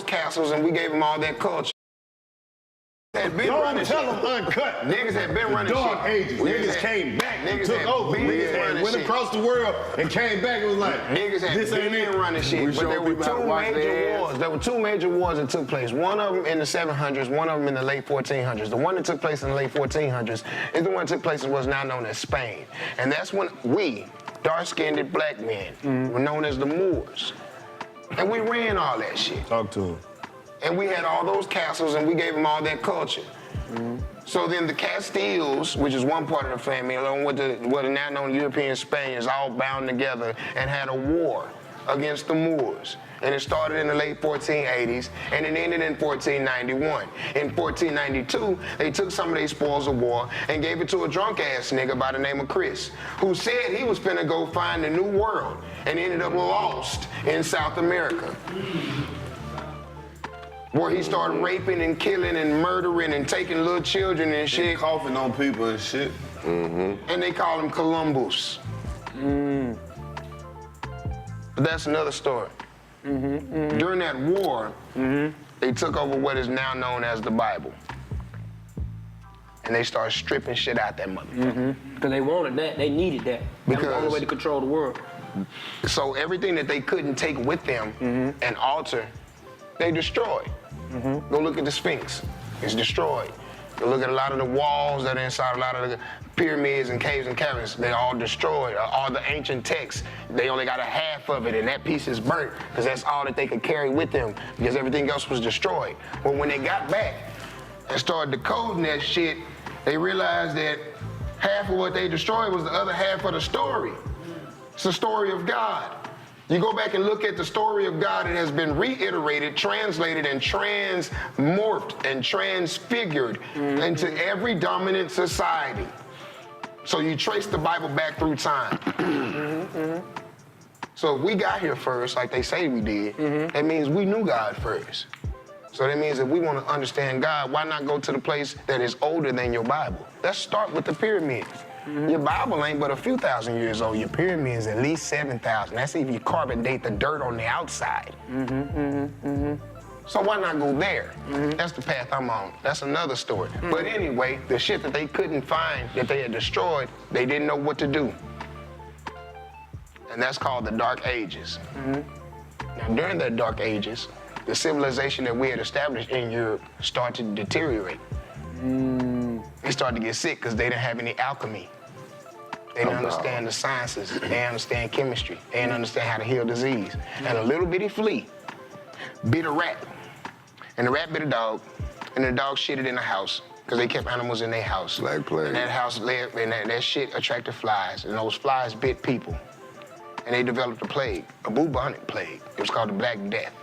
those castles and we gave them all that culture. Had been running tell shit. them uncut. Niggas had been running Dark shit. ages. Niggas came back and niggas took had over. been Niggas running went shit. across the world and came back and was like, Niggas had this ain't been it. running shit, but there were two major wars. There were two major wars that took place. One of them in the 700s, one of them in the late 1400s. The one that took place in the late 1400s is the one that took place in what's now known as Spain. And that's when we, dark-skinned black men, were known as the Moors. And we ran all that shit. Talk to him. And we had all those castles and we gave them all that culture. So then the Castiles, which is one part of the family, along with what are now known European Spaniards, all bound together and had a war against the Moors. And it started in the late 1480s and it ended in 1491. In 1492, they took some of their spoils of war and gave it to a drunk ass nigga by the name of Chris, who said he was finna go find the new world and ended up lost in South America, where he started raping and killing and murdering and taking little children and shit. Coughing on people and shit. And they call him Columbus. But that's another story. During that war, they took over what is now known as the Bible. And they started stripping shit out that motherfucker. Because they wanted that, they needed that. That was the only way to control the world. So everything that they couldn't take with them and alter, they destroyed. Go look at the Sphinx, it's destroyed. Go look at a lot of the walls that are inside a lot of the pyramids and caves and caverns, they all destroyed. All the ancient texts, they only got a half of it and that piece is burnt because that's all that they could carry with them because everything else was destroyed. But when they got back and started decoding that shit, they realized that half of what they destroyed was the other half of the story. It's the story of God. You go back and look at the story of God, it has been reiterated, translated, and transmorphed and transfigured into every dominant society. So you trace the Bible back through time. So if we got here first, like they say we did, that means we knew God first. So that means if we want to understand God, why not go to the place that is older than your Bible? Let's start with the pyramids. Your Bible ain't but a few thousand years old. Your pyramids at least 7,000. That's if you carbon date the dirt on the outside. So why not go there? That's the path I'm on. That's another story. But anyway, the shit that they couldn't find, that they had destroyed, they didn't know what to do. And that's called the Dark Ages. Now, during the Dark Ages, the civilization that we had established in Europe started to deteriorate. They started to get sick because they didn't have any alchemy. They didn't understand the sciences. They didn't understand chemistry. They didn't understand how to heal disease. And a little bitty flea bit a rat. And the rat bit a dog. And the dog shitted in the house because they kept animals in their house. Black plague. And that house lived, and that shit attracted flies. And those flies bit people. And they developed a plague, a bubonic plague. It was called the Black Death.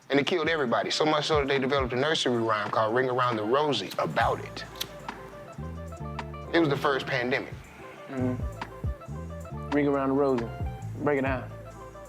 And it killed everybody, so much so that they developed a nursery rhyme called Ring Around the Rosie about it. It was the first pandemic. Ring around the rosy. Break it down.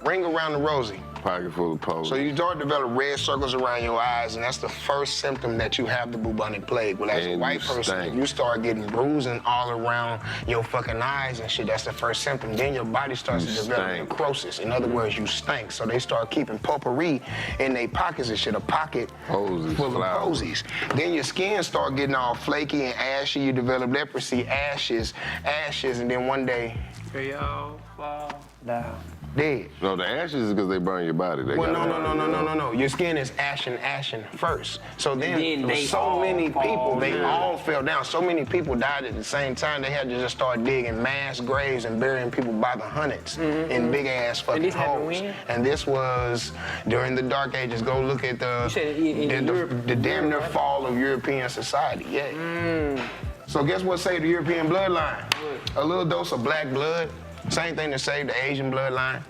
Ring Around the Rosie. Pocket full of poles. So you start to develop red circles around your eyes, and that's the first symptom that you have the bubonic plague. Well, as a And white you person, stink. you start getting bruising all around your fucking eyes and shit. That's the first symptom. Then your body starts You to develop stink. necrosis. In other words, you stink. So they start keeping potpourri in their pockets and shit, a pocket Posies, full of flowers. posies. Then your skin start getting all flaky and ashy. You develop leprosy, ashes, and then one day, They all fall down. dead. No, the ashes is because they burn your body. They Well, gotta burn no. Your skin is ashen first. So then they so all many fall people, they down. all fell down. So many people died at the same time. They had to just start digging mass graves and burying people by the hundreds in big ass fucking this happened holes. when? And this was during the Dark Ages. Go look at You said in Europe? the damn near fall of European society. Yeah. So guess what saved the European bloodline? A little dose of black blood. Same thing that saved the Asian bloodline.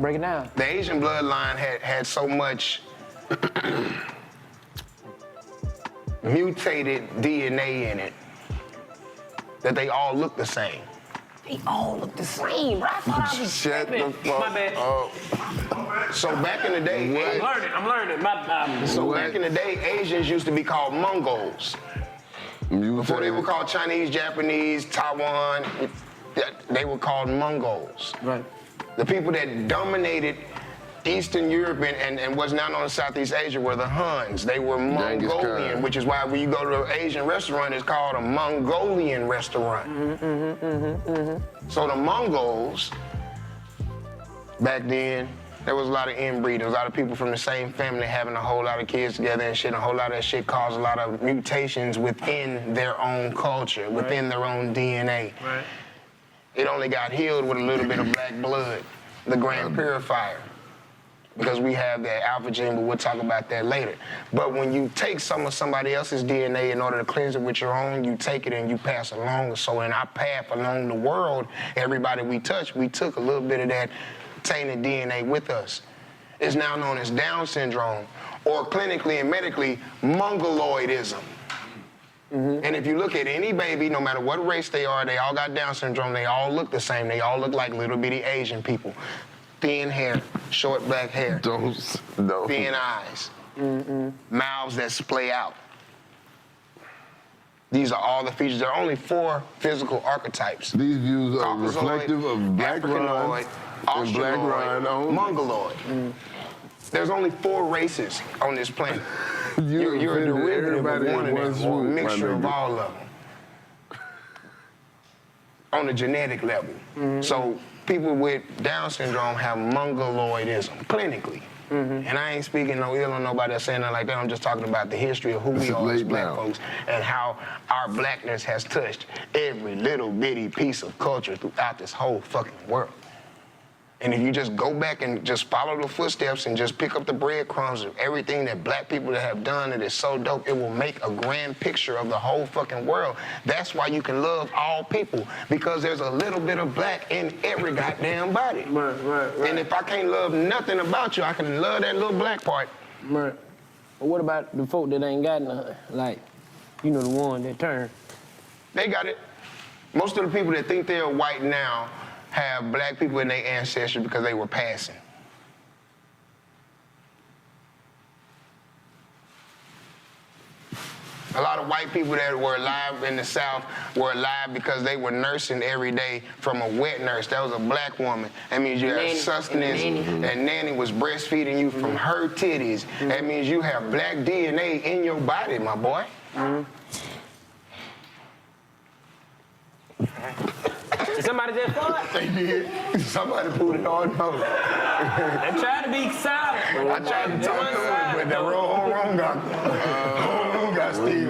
Break it down. The Asian bloodline had so much mutated DNA in it that they all look the same. They all look the same, right? I thought I was Shut the tripping. fuck My bad. up. So back in the day, I'm learning. My bad. so back in the day, Asians used to be called Mongols. Before they were called Chinese, Japanese, Taiwan, they were called Mongols. Right. The people that dominated Eastern Europe and what's now known as Southeast Asia were the Huns. They were Genghis Mongolian, Khan. which is why when you go to an Asian restaurant, it's called a Mongolian restaurant. So the Mongols, back then, there was a lot of inbreeding. A lot of people from the same family having a whole lot of kids together and shit. A whole lot of that shit caused a lot of mutations within their own culture, within their own DNA. Right. It only got healed with a little bit of black blood, the Grand Purifier, because we have that alpha gene, but we'll talk about that later. But when you take some of somebody else's DNA in order to cleanse it with your own, you take it and you pass it along. So in our path along the world, everybody we touch, we took a little bit of that tainted DNA with us. It's now known as Down syndrome, or clinically and medically, mongoloidism. And if you look at any baby, no matter what race they are, they all got Down syndrome, they all look the same. They all look like little bitty Asian people. Thin hair, short black hair, No. thin eyes, mouths that splay out. These are all the features. There are only 4 physical archetypes. These views are Caucasoid, reflective of Black Africanoid, Ron and Black Ron Australoid, only. Mongoloid. There's only 4 races on this planet. You You're a offended derivative of everybody one in of one them, or a swoop, my mixture of nigga. all of them. On a genetic level. So people with Down syndrome have mongoloidism, clinically. And I ain't speaking no ill on nobody that's saying nothing like that. I'm just talking about the history of who we It's are as late black now. folks and how our blackness has touched every little bitty piece of culture throughout this whole fucking world. And if you just go back and just follow the footsteps and just pick up the breadcrumbs of everything that black people have done that is so dope, it will make a grand picture of the whole fucking world. That's why you can love all people, because there's a little bit of black in every goddamn body. Right. And if I can't love nothing about you, I can love that little black part. Right. But what about the folk that ain't got none? Like, you know, the one that turn. They got it. Most of the people that think they're white now have black people in their ancestry because they were passing. A lot of white people that were alive in the South were alive because they were nursing every day from a wet nurse. That was a black woman. That means you have Nanny. sustenance, and Nanny was breastfeeding you from her titties. That means you have black DNA in your body, my boy. Is somebody just fought? They did. Somebody put it on note. They tried to be silent. I tried to talk to him, but the wrong got Steve.